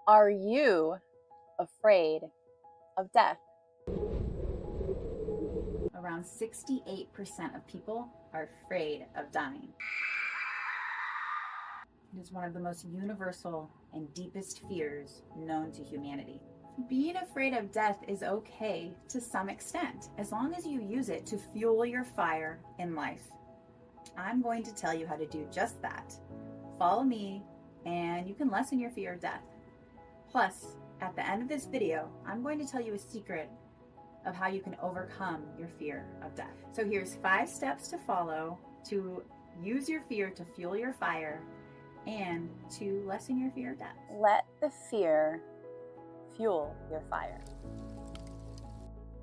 Are you afraid of death? Around 68% of people are afraid of dying. It is one of the most universal and deepest fears known to humanity. Being afraid of death is okay to some extent, as long as you use it to fuel your fire in life. I'm going to tell you how to do just that. Follow me, and you can lessen your fear of death. Plus, at the end of this video, I'm going to tell you a secret of how you can overcome your fear of death. So here's 5 steps to follow to use your fear to fuel your fire and to lessen your fear of death. Let the fear fuel your fire.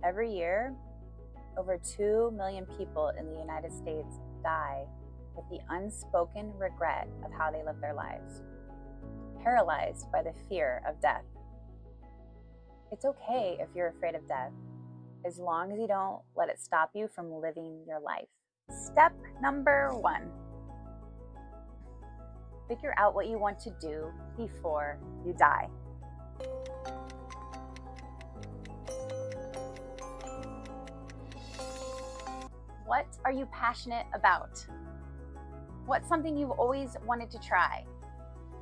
Every year, over 2 million people in the United States die with the unspoken regret of how they live their lives, paralyzed by the fear of death. It's okay if you're afraid of death, as long as you don't let it stop you from living your life. Step number 1. Figure out what you want to do before you die. What are you passionate about? What's something you've always wanted to try?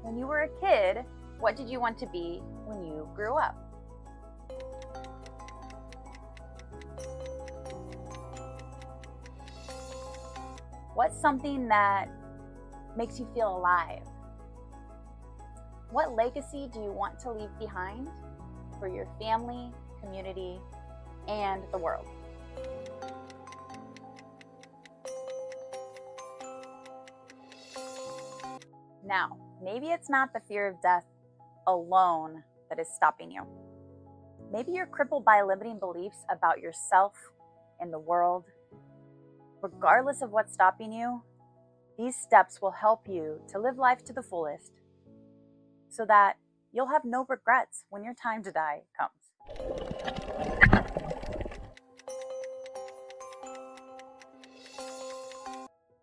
When you were a kid, what did you want to be when you grew up? What's something that makes you feel alive? What legacy do you want to leave behind for your family, community, and the world? Now, maybe it's not the fear of death alone that is stopping you. Maybe you're crippled by limiting beliefs about yourself and the world. Regardless of what's stopping you, these steps will help you to live life to the fullest so that you'll have no regrets when your time to die comes.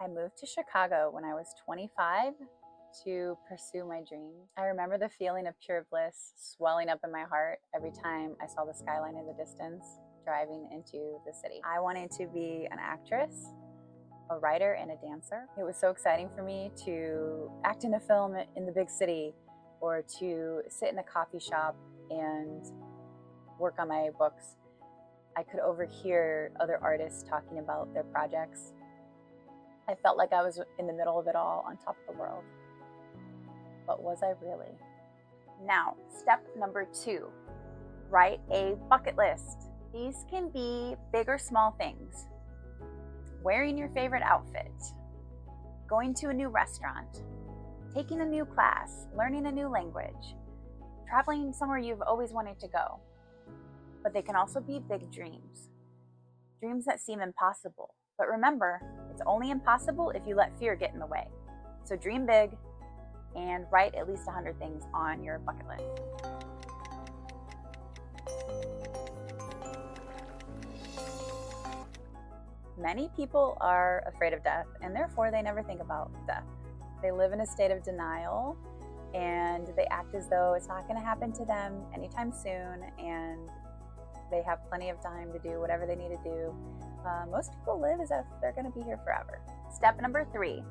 I moved to Chicago when I was 25 to pursue my dream. I remember the feeling of pure bliss swelling up in my heart every time I saw the skyline in the distance driving into the city. I wanted to be an actress, a writer, and a dancer. It was so exciting for me to act in a film in the big city or to sit in a coffee shop and work on my books. I could overhear other artists talking about their projects. I felt like I was in the middle of it all, on top of the world. But was I really? Now, step number 2, write a bucket list. These can be big or small things. Wearing your favorite outfit, going to a new restaurant, taking a new class, learning a new language, traveling somewhere you've always wanted to go. But they can also be big dreams, dreams that seem impossible. But remember, it's only impossible if you let fear get in the way. So dream big and write at least 100 things on your bucket list. Many people are afraid of death, and therefore they never think about death. They live in a state of denial, and they act as though it's not going to happen to them anytime soon, and they have plenty of time to do whatever they need to do. Most people live as if they're going to be here forever. Step number 3,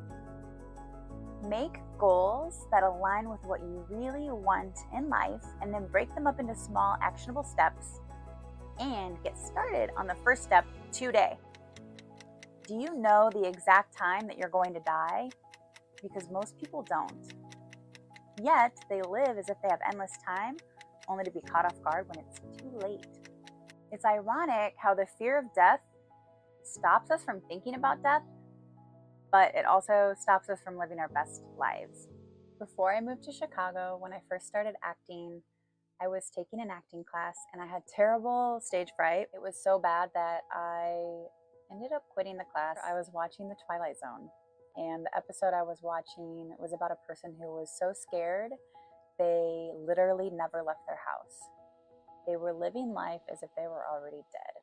make goals that align with what you really want in life, and then break them up into small, actionable steps, and get started on the first step today. Do you know the exact time that you're going to die? Because most people don't. Yet, they live as if they have endless time, only to be caught off guard when it's too late. It's ironic how the fear of death stops us from thinking about death, but it also stops us from living our best lives. Before I moved to Chicago, when I first started acting, I was taking an acting class and I had terrible stage fright. It was so bad that I ended up quitting the class. I was watching The Twilight Zone, and the episode I was watching was about a person who was so scared they literally never left their house. They were living life as if they were already dead.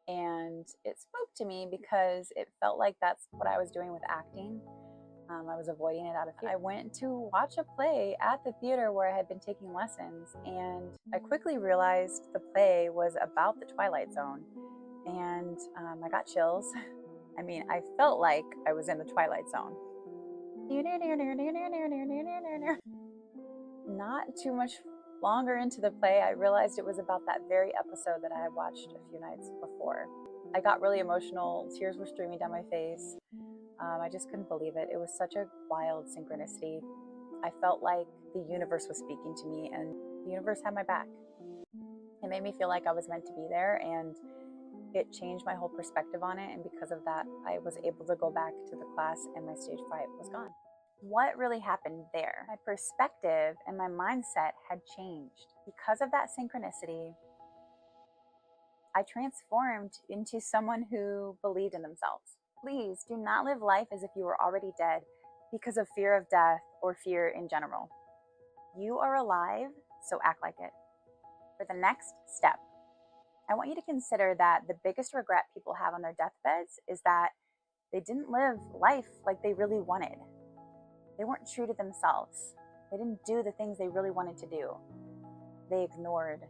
And it spoke to me because it felt like that's what I was doing with acting. I was avoiding it out of fear. I went to watch a play at the theater where I had been taking lessons, and I quickly realized the play was about the Twilight Zone, and I got chills. I mean, I felt like I was in the Twilight Zone. Not too much longer into the play, I realized it was about that very episode that I had watched a few nights before. I got really emotional. Tears were streaming down my face. I just couldn't believe it. It was such a wild synchronicity. I felt like the universe was speaking to me, and the universe had my back. It made me feel like I was meant to be there, and it changed my whole perspective on it. And because of that, I was able to go back to the class and my stage fright was gone. What really happened there? My perspective and my mindset had changed. Because of that synchronicity, I transformed into someone who believed in themselves. Please do not live life as if you were already dead because of fear of death or fear in general. You are alive, so act like it. For the next step, I want you to consider that the biggest regret people have on their deathbeds is that they didn't live life like they really wanted. They weren't true to themselves. They didn't do the things they really wanted to do. They ignored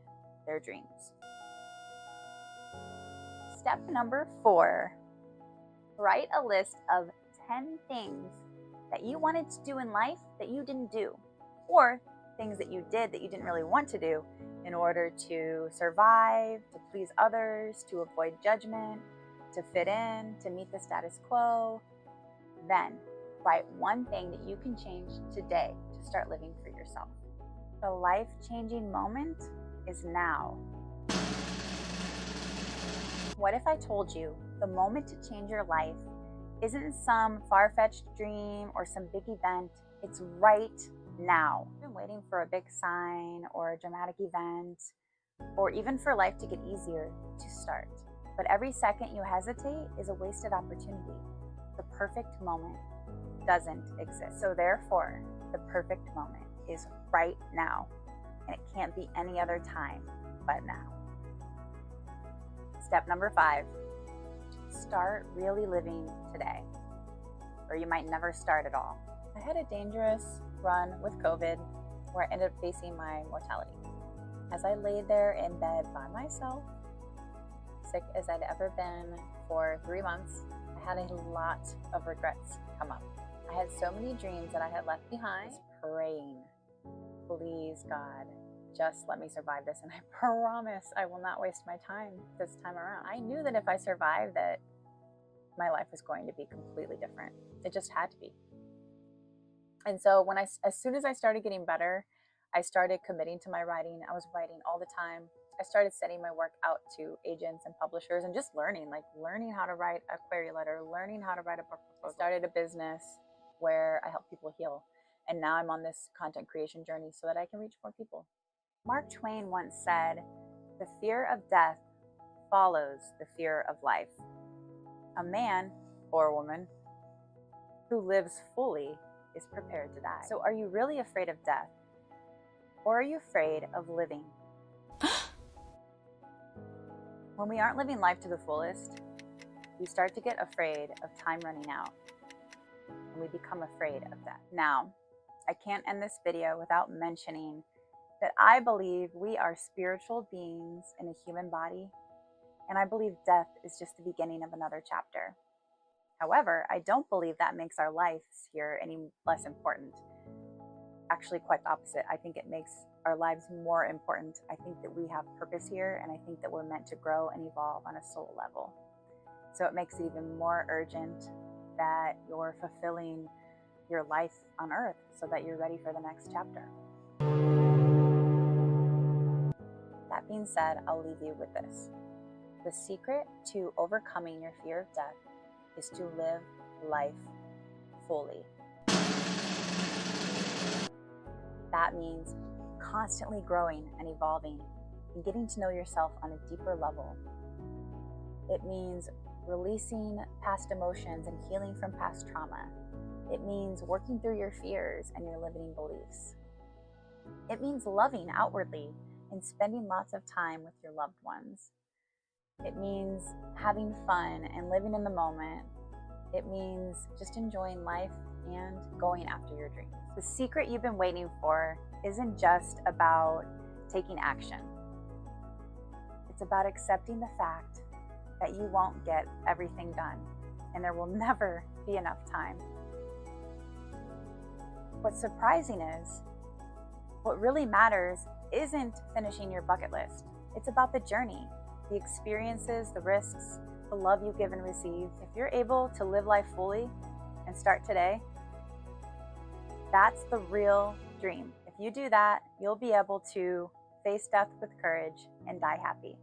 their dreams. Step number 4, write a list of 10 things that you wanted to do in life that you didn't do, or things that you did that you didn't really want to do in order to survive, to please others, to avoid judgment, to fit in, to meet the status quo. Then write one thing that you can change today to start living for yourself. The life-changing moment is now. What if I told you the moment to change your life isn't some far-fetched dream or some big event? It's right now. You've been waiting for a big sign or a dramatic event, or even for life to get easier to start. But every second you hesitate is a wasted opportunity. The perfect moment doesn't exist. So therefore, the perfect moment is right now, and it can't be any other time but now. Step number 5, start really living today, or you might never start at all. I had a dangerous run with COVID where I ended up facing my mortality. As I laid there in bed by myself, sick as I'd ever been for 3 months, I had a lot of regrets come up. I had so many dreams that I had left behind. I was praying, please God, just let me survive this, and I promise I will not waste my time this time around. I knew that if I survived, that my life was going to be completely different. It just had to be. And so as soon as I started getting better, I started committing to my writing. I was writing all the time. I started sending my work out to agents and publishers and just learning how to write a query letter, learning how to write a book proposal. I started a business where I help people heal. And now I'm on this content creation journey so that I can reach more people. Mark Twain once said, "The fear of death follows the fear of life." A man or a woman who lives fully is prepared to die. So are you really afraid of death? Or are you afraid of living? When we aren't living life to the fullest, we start to get afraid of time running out, and we become afraid of death. Now, I can't end this video without mentioning that I believe we are spiritual beings in a human body, and I believe death is just the beginning of another chapter. However, I don't believe that makes our lives here any less important. Actually, quite the opposite. I think it makes our lives more important. I think that we have purpose here, and I think that we're meant to grow and evolve on a soul level. So it makes it even more urgent that you're fulfilling your life on earth so that you're ready for the next chapter. That being said, I'll leave you with this. The secret to overcoming your fear of death is to live life fully. That means constantly growing and evolving and getting to know yourself on a deeper level. It means releasing past emotions and healing from past trauma. It means working through your fears and your limiting beliefs. It means loving outwardly and spending lots of time with your loved ones. It means having fun and living in the moment. It means just enjoying life and going after your dreams. The secret you've been waiting for isn't just about taking action. It's about accepting the fact that you won't get everything done, and there will never be enough time. What's surprising is, what really matters isn't finishing your bucket list. It's about the journey, the experiences, the risks, the love you give and receive. If you're able to live life fully and start today, that's the real dream. If you do that, you'll be able to face death with courage and die happy.